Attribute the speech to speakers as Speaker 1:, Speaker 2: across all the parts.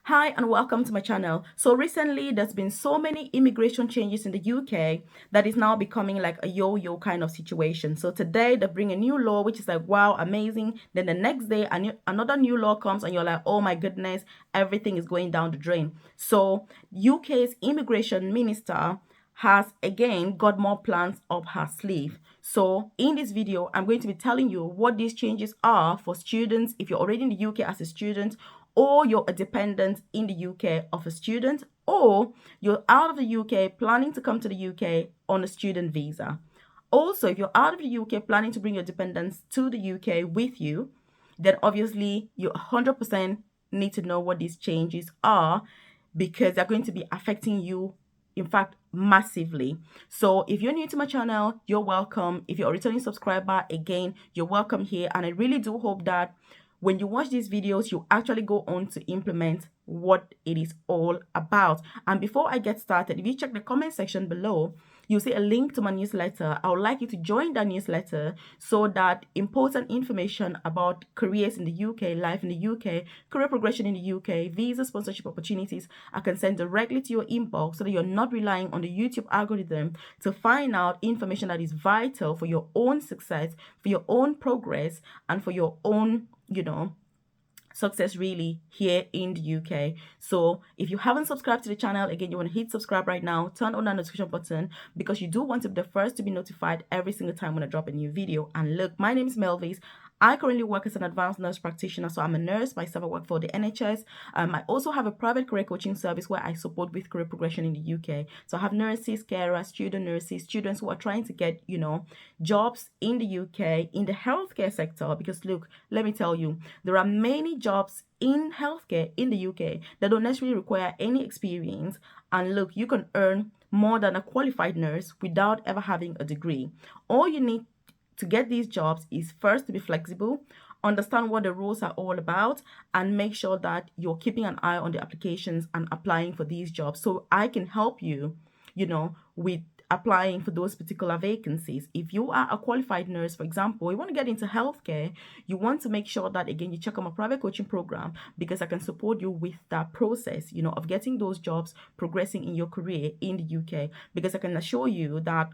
Speaker 1: Hi and welcome to my channel. So recently there's been so many immigration changes in the UK that is now becoming like a yo-yo kind of situation. So today they bring a new law which is like wow, amazing. Then the next day another new law comes and you're like, oh my goodness, everything is going down the drain. So UK's immigration minister has again got more plans up her sleeve. So in this video, I'm going to be telling you what these changes are for students if you're already in the UK as a student, or you're a dependent in the UK of a student, or you're out of the UK planning to come to the UK on a student visa. Also, if you're out of the UK planning to bring your dependents to the UK with you, then obviously you 100% need to know what these changes are because they're going to be affecting you, in fact, massively. So if you're new to my channel, you're welcome. If you're a returning subscriber, again, you're welcome here. And I really do hope that when you watch these videos, you actually go on to implement what it is all about. And before I get started, if you check the comment section below, you'll see a link to my newsletter. I would like you to join that newsletter so that important information about careers in the UK, life in the UK, career progression in the UK, visa sponsorship opportunities, I can send directly to your inbox so that you're not relying on the YouTube algorithm to find out information that is vital for your own success, for your own progress, and for your own, success really here in the UK. So if you haven't subscribed to the channel, again, you want to hit subscribe right now, turn on that notification button because you do want to be the first to be notified every single time when I drop a new video. And look, my name is Melvis. I currently work as an advanced nurse practitioner, so I'm a nurse myself. I work for the NHS. I also have a private career coaching service where I support with career progression in the UK. So I have nurses, carers, student nurses, students who are trying to get, jobs in the UK in the healthcare sector. Because look, let me tell you, there are many jobs in healthcare in the UK that don't necessarily require any experience. And look, you can earn more than a qualified nurse without ever having a degree. All you need to get these jobs is first to be flexible, understand what the rules are all about, and make sure that you're keeping an eye on the applications and applying for these jobs. So I can help you, with applying for those particular vacancies. If you are a qualified nurse, for example, you want to get into healthcare, you want to make sure that again you check out my private coaching program because I can support you with that process, of getting those jobs, progressing in your career in the UK. Because I can assure you that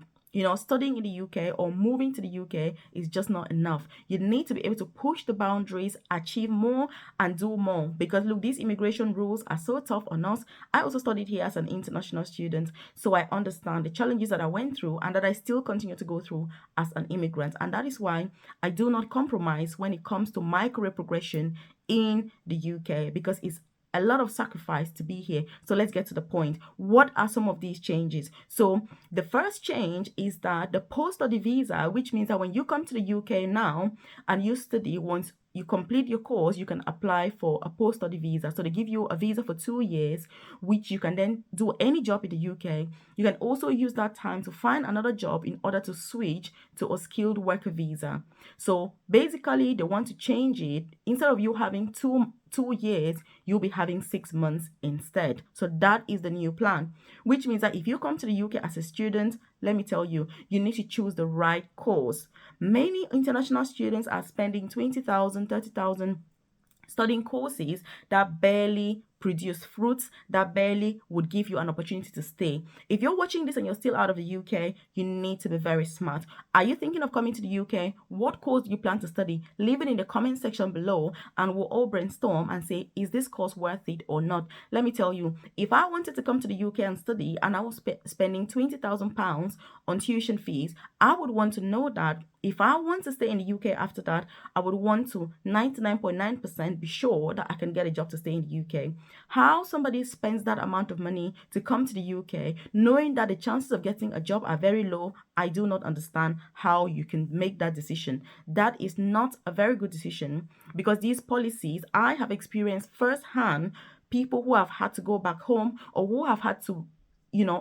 Speaker 1: studying in the UK or moving to the UK is just not enough. You need to be able to push the boundaries, achieve more, and do more. Because look, these immigration rules are so tough on us. I also studied here as an international student, so I understand the challenges that I went through and that I still continue to go through as an immigrant. And that is why I do not compromise when it comes to my career progression in the UK because it's a lot of sacrifice to be here. So let's get to the point. What are some of these changes? So the first change is that the post-study visa, which means that when you come to the UK now and you study, once you complete your course, you can apply for a post-study visa. So they give you a visa for 2 years, which you can then do any job in the UK. You can also use that time to find another job in order to switch to a skilled worker visa. So basically, they want to change it. Instead of you having two years, you'll be having 6 months instead. So that is the new plan, which means that if you come to the UK as a student, let me tell you, you need to choose the right course. Many international students are spending 20,000, 30,000 studying courses that barely produce fruits, that barely would give you an opportunity to stay. If you're watching this and you're still out of the UK, you need to be very smart. Are you thinking of coming to the UK? What course do you plan to study? Leave it in the comment section below and we'll all brainstorm and say, is this course worth it or not? Let me tell you, if I wanted to come to the UK and study and I was spending £20,000 on tuition fees, I would want to know that if I want to stay in the UK after that, I would want to 99.9% be sure that I can get a job to stay in the UK. How somebody spends that amount of money to come to the UK, knowing that the chances of getting a job are very low, I do not understand how you can make that decision. That is not a very good decision because these policies, I have experienced firsthand people who have had to go back home or who have had to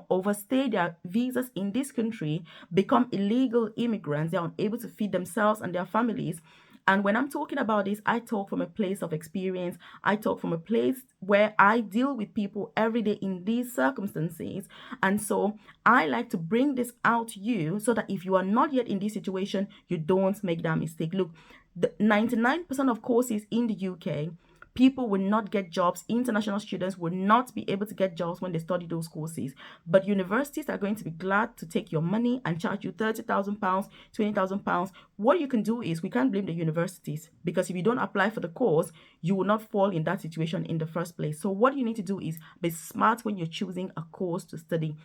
Speaker 1: overstay their visas in this country, become illegal immigrants. They're unable to feed themselves and their families. And when I'm talking about this, I talk from a place of experience. I talk from a place where I deal with people every day in these circumstances. And so I like to bring this out to you so that if you are not yet in this situation, you don't make that mistake. Look, the 99% of courses in the UK People will not get jobs. International students will not be able to get jobs when they study those courses. But universities are going to be glad to take your money and charge you £30,000, £20,000. What you can do is, we can't blame the universities, because if you don't apply for the course, you will not fall in that situation in the first place. So what you need to do is be smart when you're choosing a course to study.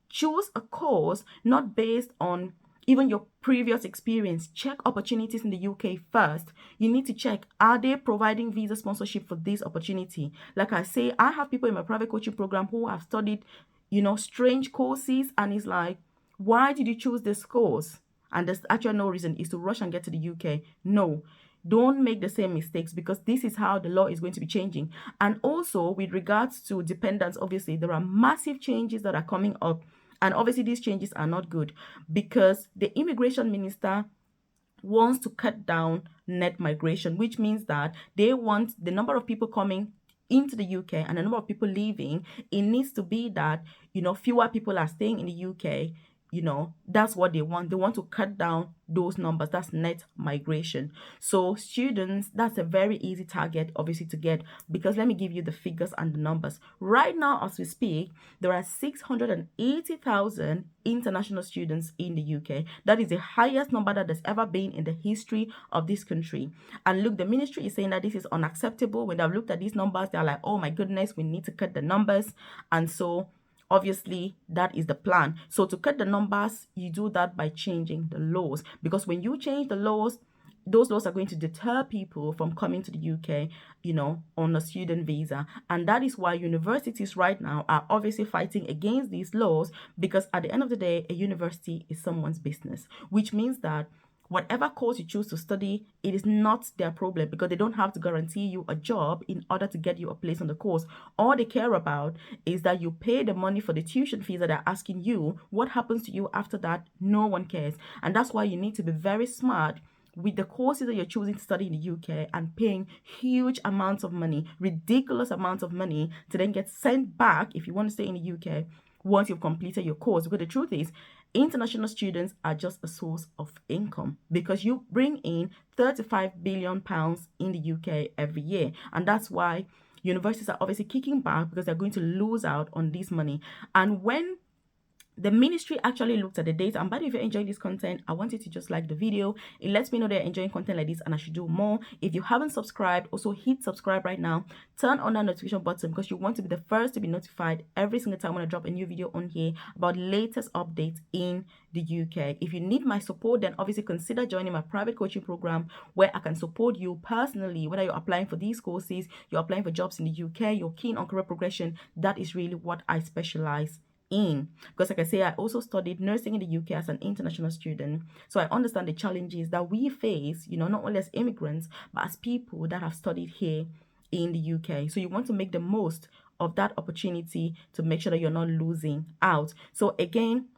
Speaker 1: Choose a course not based on even your previous experience. Check opportunities in the UK first. You need to check, are they providing visa sponsorship for this opportunity? Like I say, I have people in my private coaching program who have studied, strange courses, and it's like, why did you choose this course? And there's actually no reason, is to rush and get to the UK. No, don't make the same mistakes, because this is how the law is going to be changing. And also, with regards to dependents, obviously there are massive changes that are coming up, and obviously these changes are not good, because the immigration minister wants to cut down net migration, which means that they want the number of people coming into the UK and the number of people leaving. It needs to be that, fewer people are staying in the UK. That's what they want. They want to cut down those numbers. That's net migration. So students, that's a very easy target, obviously, to get, because let me give you the figures and the numbers. Right now, as we speak, there are 680,000 international students in the UK. That is the highest number that there's ever been in the history of this country. And look, the ministry is saying that this is unacceptable. When they've looked at these numbers, they're like, oh my goodness, we need to cut the numbers. And so obviously that is the plan. So to cut the numbers, you do that by changing the laws, because when you change the laws, those laws are going to deter people from coming to the UK, on a student visa. And that is why universities right now are obviously fighting against these laws, because at the end of the day, a university is someone's business, which means that whatever course you choose to study, it is not their problem, because they don't have to guarantee you a job in order to get you a place on the course. All they care about is that you pay the money for the tuition fees that they're asking you. What happens to you after that? No one cares. And that's why you need to be very smart with the courses that you're choosing to study in the UK, and paying huge amounts of money, ridiculous amounts of money, to then get sent back if you want to stay in the UK once you've completed your course. Because the truth is, international students are just a source of income, because you bring in £35 billion in the UK every year. And that's why universities are obviously kicking back, because they're going to lose out on this money. And when the ministry actually looked at the data, and by the way, if you're enjoying this content, I want you to just like the video. It lets me know they're enjoying content like this and I should do more. If you haven't subscribed, also hit subscribe right now. Turn on that notification button, because you want to be the first to be notified every single time when I drop a new video on here about latest updates in the UK. If you need my support, then obviously consider joining my private coaching program, where I can support you personally, whether you're applying for these courses, you're applying for jobs in the UK, you're keen on career progression. That is really what I specialize in, because like I say, I also studied nursing in the UK as an international student, so I understand the challenges that we face, not only as immigrants, but as people that have studied here in the UK. So you want to make the most of that opportunity to make sure that you're not losing out. So again,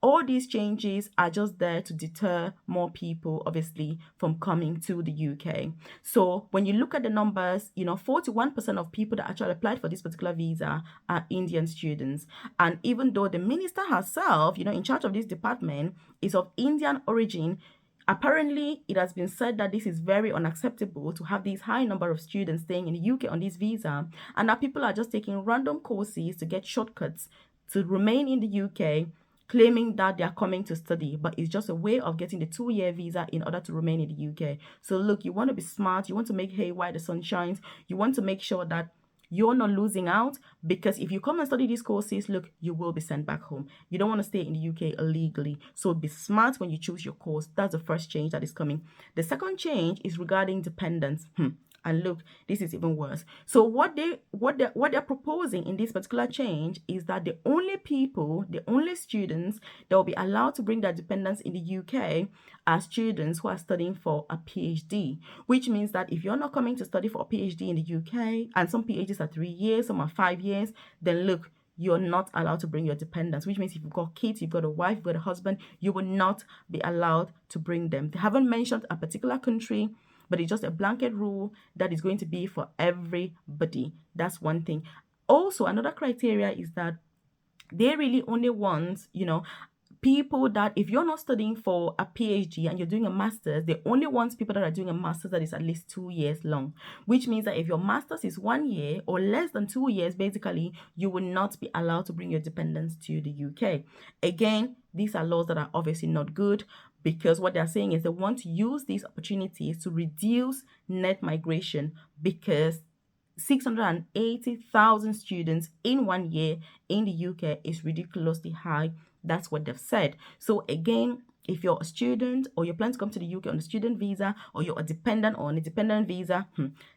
Speaker 1: all these changes are just there to deter more people, obviously, from coming to the UK. So when you look at the numbers, 41% of people that actually applied for this particular visa are Indian students. And even though the minister herself, in charge of this department, is of Indian origin, apparently it has been said that this is very unacceptable to have this high number of students staying in the UK on this visa, and that people are just taking random courses to get shortcuts to remain in the UK, claiming that they are coming to study, but it's just a way of getting the 2-year visa in order to remain in the UK. So look, you want to be smart, you want to make hay while the sun shines, you want to make sure that you're not losing out, because if you come and study these courses, look, you will be sent back home. You don't want to stay in the UK illegally. So be smart when you choose your course. That's the first change that is coming. The second change is regarding dependence. And look, this is even worse. So what they're proposing in this particular change is that the only students that will be allowed to bring their dependents in the UK are students who are studying for a PhD, which means that if you're not coming to study for a PhD in the UK, and some PhDs are 3 years, some are 5 years, then look, you're not allowed to bring your dependents, which means if you've got kids, you've got a wife, you've got a husband, you will not be allowed to bring them. They haven't mentioned a particular country, but it's just a blanket rule that is going to be for everybody. That's one thing. Also, another criteria is that they really only want, people that, if you're not studying for a PhD and you're doing a master's, they only want people that are doing a master's that is at least 2 years long, which means that if your master's is 1 year or less than 2 years, basically, you will not be allowed to bring your dependents to the UK. Again, these are laws that are obviously not good, because what they're saying is they want to use these opportunities to reduce net migration, because 680,000 students in 1 year in the UK is ridiculously high. That's what they've said. So again, if you're a student or you plan to come to the UK on a student visa, or you're a dependent or on a dependent visa,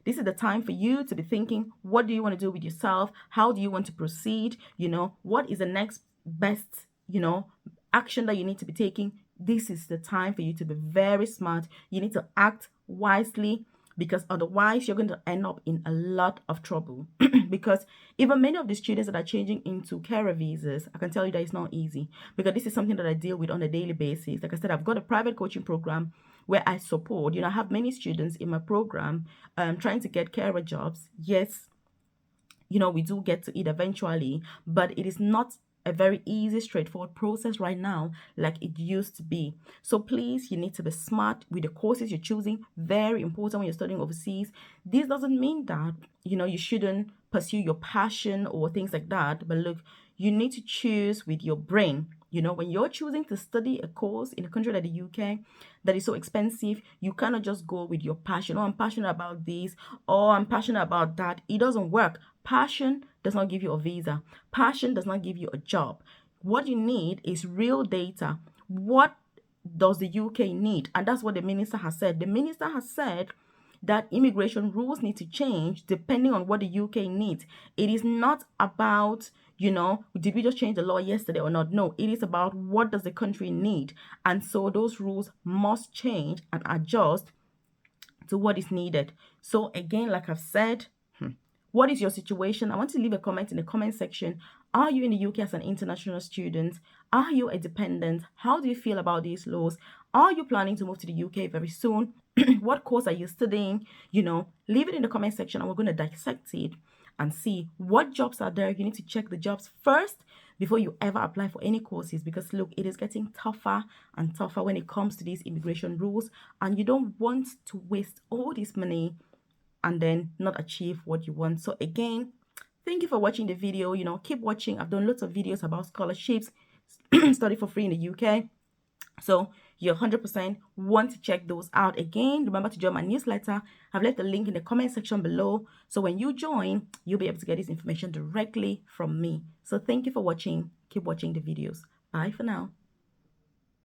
Speaker 1: this is the time for you to be thinking, what do you want to do with yourself? How do you want to proceed? What is the next best, action that you need to be taking? This is the time for you to be very smart. You need to act wisely, because otherwise you're going to end up in a lot of trouble. Because even many of the students that are changing into carer visas, I can tell you that it's not easy, because this is something that I deal with on a daily basis. Like I said, I've got a private coaching program where I support, I have many students in my program trying to get carer jobs. Yes, we do get to it eventually, but it is not a very easy, straightforward process right now like it used to be. So please, you need to be smart with the courses you're choosing. Very important when you're studying overseas. This doesn't mean that, you shouldn't pursue your passion or things like that. But look, you need to choose with your brain. When you're choosing to study a course in a country like the UK that is so expensive, you cannot just go with your passion. Oh, I'm passionate about this, or I'm passionate about that. It doesn't work. Passion does not give you a visa. Passion does not give you a job. What you need is real data. What does the UK need? And that's what the minister has said. The minister has said that immigration rules need to change depending on what the UK needs. It is not about, did we just change the law yesterday or not? No, it is about what does the country need. And so those rules must change and adjust to what is needed. So again, like I've said, what is your situation? I want to leave a comment in the comment section. Are you in the UK as an international student? Are you a dependent? How do you feel about these laws? Are you planning to move to the UK very soon? What course are you studying? Leave it in the comment section and we're going to dissect it and see what jobs are there. You need to check the jobs first before you ever apply for any courses, because look, it is getting tougher and tougher when it comes to these immigration rules, and you don't want to waste all this money and then not achieve what you want. So again, thank you for watching the video. Keep watching. I've done lots of videos about scholarships, study for free in the UK. So you 100% want to check those out. Again, remember to join my newsletter. I've left the link in the comment section below. So when you join, you'll be able to get this information directly from me. So thank you for watching. Keep watching the videos. Bye for now.